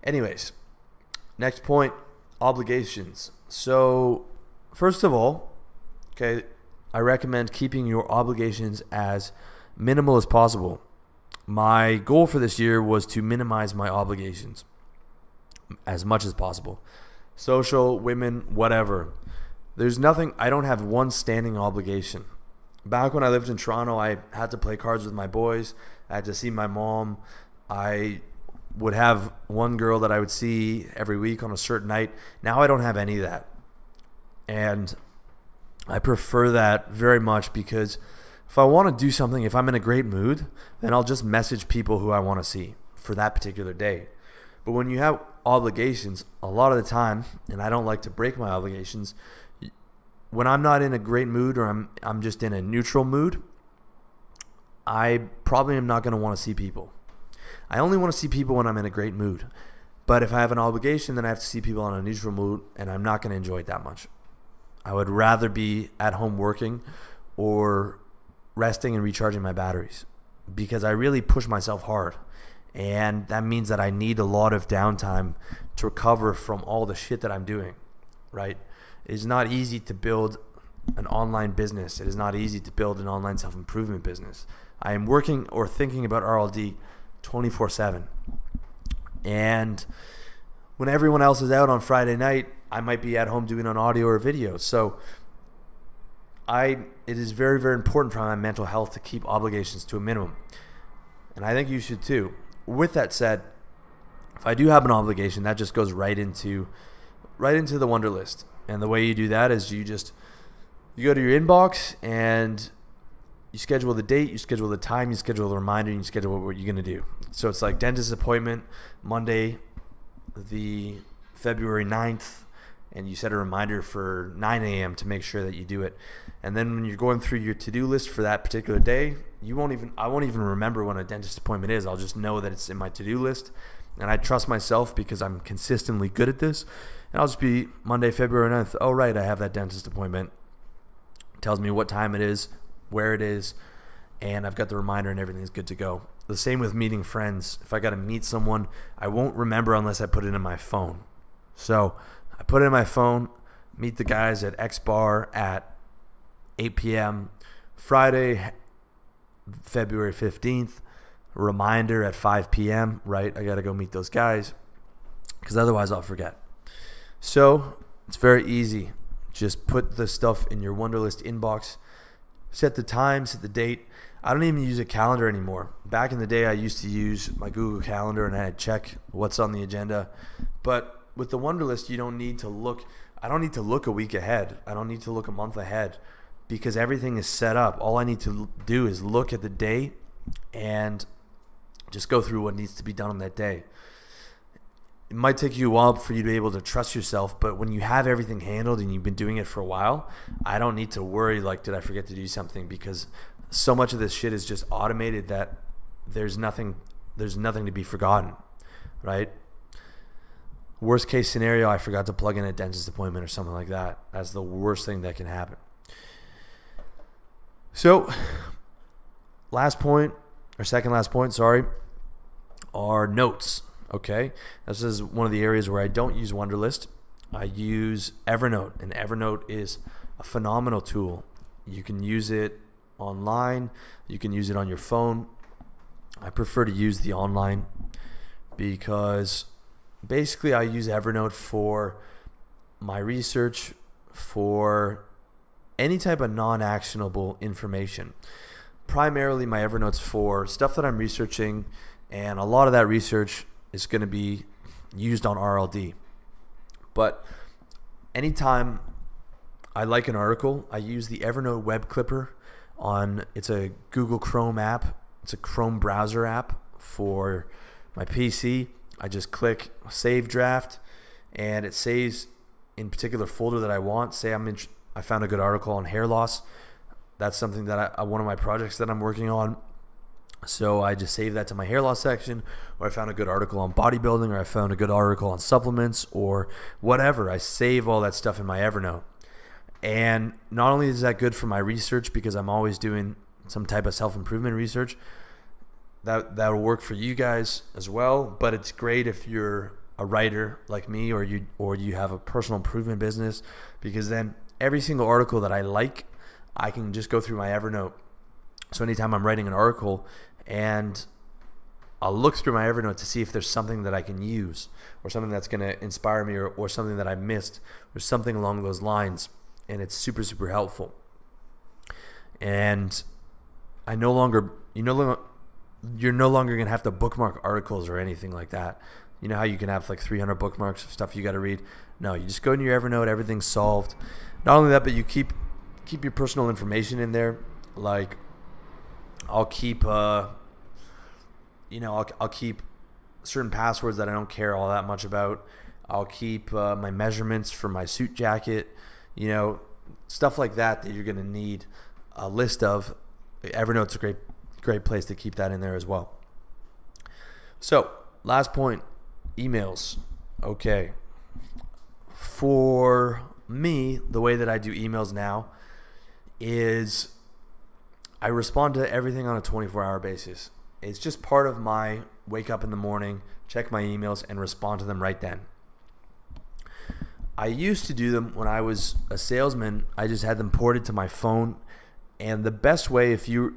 Anyways, next point, obligations. So first of all, okay, I recommend keeping your obligations as minimal as possible. My goal for this year was to minimize my obligations as much as possible. Social, women, whatever. There's nothing, I don't have one standing obligation. Back when I lived in Toronto, I had to play cards with my boys. I had to see my mom. I would have one girl that I would see every week on a certain night. Now I don't have any of that. And I prefer that very much because if I want to do something, if I'm in a great mood, then I'll just message people who I want to see for that particular day. But when you have obligations, a lot of the time, and I don't like to break my obligations, when I'm not in a great mood or I'm just in a neutral mood, I probably am not going to want to see people. I only want to see people when I'm in a great mood. But if I have an obligation, then I have to see people on a neutral mood, and I'm not going to enjoy it that much. I would rather be at home working or resting and recharging my batteries because I really push myself hard. And that means that I need a lot of downtime to recover from all the shit that I'm doing, right? It is not easy to build an online business. It is not easy to build an online self-improvement business. I am working or thinking about RLD 24/7. And when everyone else is out on Friday night, I might be at home doing an audio or video. So it is very, very important for my mental health to keep obligations to a minimum. And I think you should too. With that said, if I do have an obligation, that just goes right into the Wunderlist. And the way you do that is you go to your inbox and you schedule the date, you schedule the time, you schedule the reminder, and you schedule what you're going to do. So it's like dentist appointment, Monday, the February 9th, and you set a reminder for 9 a.m. to make sure that you do it. And then when you're going through your to-do list for that particular day, I won't even remember when a dentist appointment is. I'll just know that it's in my to-do list. And I trust myself because I'm consistently good at this. And I'll just be Monday, February 9th. Oh, right, I have that dentist appointment. It tells me what time it is, where it is, and I've got the reminder and everything's good to go. The same with meeting friends. If I got to meet someone, I won't remember unless I put it in my phone. So I put it in my phone, meet the guys at X Bar at 8 p.m. Friday, February 15th, reminder at 5 p.m., right? I got to go meet those guys because otherwise I'll forget. So it's very easy. Just put the stuff in your Wunderlist inbox. Set the time, set the date. I don't even use a calendar anymore. Back in the day, I used to use my Google Calendar and I'd check what's on the agenda. But with the Wunderlist, you don't need to look. I don't need to look a week ahead. I don't need to look a month ahead because everything is set up. All I need to do is look at the day and just go through what needs to be done on that day. It might take you a while for you to be able to trust yourself, but when you have everything handled and you've been doing it for a while, I don't need to worry like, did I forget to do something? Because so much of this shit is just automated that there's nothing to be forgotten, right? Worst case scenario, I forgot to plug in a dentist appointment or something like that. That's the worst thing that can happen. So, second last point, are notes. Okay, this is one of the areas where I don't use Wunderlist. I use Evernote, and Evernote is a phenomenal tool. You can use it online. You can use it on your phone. I prefer to use the online because basically I use Evernote for my research, for any type of non-actionable information. Primarily my Evernote's for stuff that I'm researching, and a lot of that research is going to be used on RLD. But anytime I like an article, I use the Evernote web clipper it's a Google Chrome app. It's a Chrome browser app for my PC. I just click save draft and it saves in particular folder that I want. Say I found a good article on hair loss. That's something that one of my projects that I'm working on. So I just save that to my hair loss section, or I found a good article on bodybuilding, or I found a good article on supplements, or whatever. I save all that stuff in my Evernote. And not only is that good for my research, because I'm always doing some type of self-improvement research, that'll work for you guys as well. But it's great if you're a writer like me, or you have a personal improvement business, because then every single article that I like, I can just go through my Evernote. So anytime I'm writing an article, and I'll look through my Evernote to see if there's something that I can use, or something that's going to inspire me, or something that I missed, or something along those lines. And it's super, super helpful. And you're no longer going to have to bookmark articles or anything like that. You know how you can have like 300 bookmarks of stuff you got to read? No, you just go into your Evernote, everything's solved. Not only that, but you keep your personal information in there. Like, I'll keep I'll keep certain passwords that I don't care all that much about. I'll keep my measurements for my suit jacket, stuff like that you're going to need a list of. Evernote's a great place to keep that in there as well. So, last point, emails. Okay. For me, the way that I do emails now is I respond to everything on a 24-hour basis. It's just part of my wake up in the morning, check my emails, and respond to them right then. I used to do them when I was a salesman. I just had them ported to my phone. And the best way, if you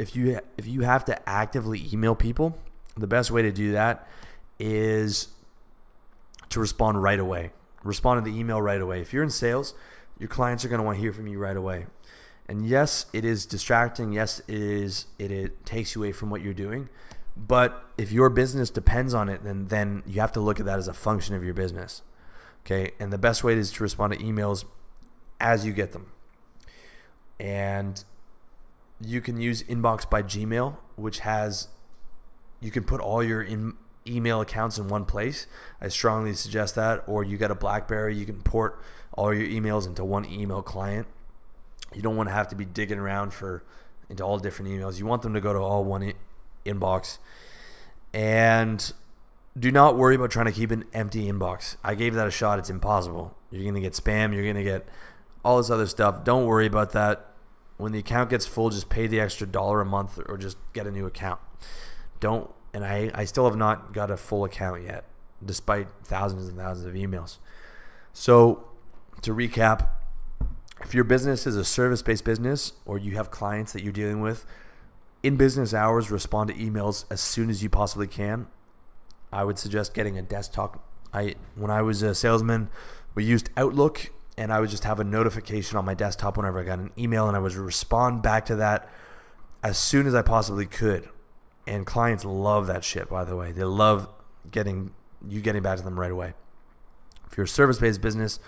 have to actively email people, the best way to do that is to respond right away. Respond to the email right away. If you're in sales, your clients are going to want to hear from you right away. And yes, it is distracting. Yes, it takes you away from what you're doing. But if your business depends on it, then you have to look at that as a function of your business. Okay? And the best way is to respond to emails as you get them. And you can use Inbox by Gmail, which you can put all your email accounts in one place. I strongly suggest that. Or you got a BlackBerry, you can port all your emails into one email client. You don't want to have to be digging around into all different emails. You want them to go to all one inbox. And do not worry about trying to keep an empty inbox. I gave that a shot. It's impossible. You're going to get spam. You're going to get all this other stuff. Don't worry about that. When the account gets full, just pay the extra $1 a month or just get a new account. And I still have not got a full account yet, despite thousands and thousands of emails. So to recap, if your business is a service-based business, or you have clients that you're dealing with, in business hours, respond to emails as soon as you possibly can. I would suggest getting a desktop. When I was a salesman, we used Outlook, and I would just have a notification on my desktop whenever I got an email, and I would respond back to that as soon as I possibly could. And clients love that shit, by the way. They love getting back to them right away. If you're a service-based business,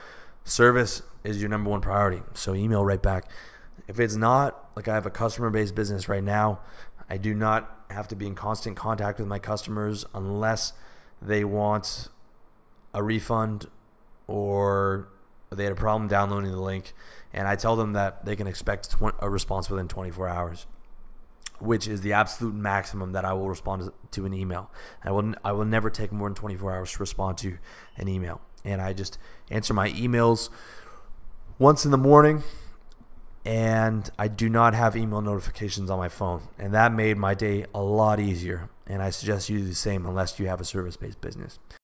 service is your number one priority. So email right back. If it's not, like I have a customer-based business right now, I do not have to be in constant contact with my customers unless they want a refund or they had a problem downloading the link. And I tell them that they can expect a response within 24 hours, which is the absolute maximum that I will respond to an email. I will never take more than 24 hours to respond to an email. And I just answer my emails once in the morning, and I do not have email notifications on my phone. And that made my day a lot easier. And I suggest you do the same unless you have a service-based business.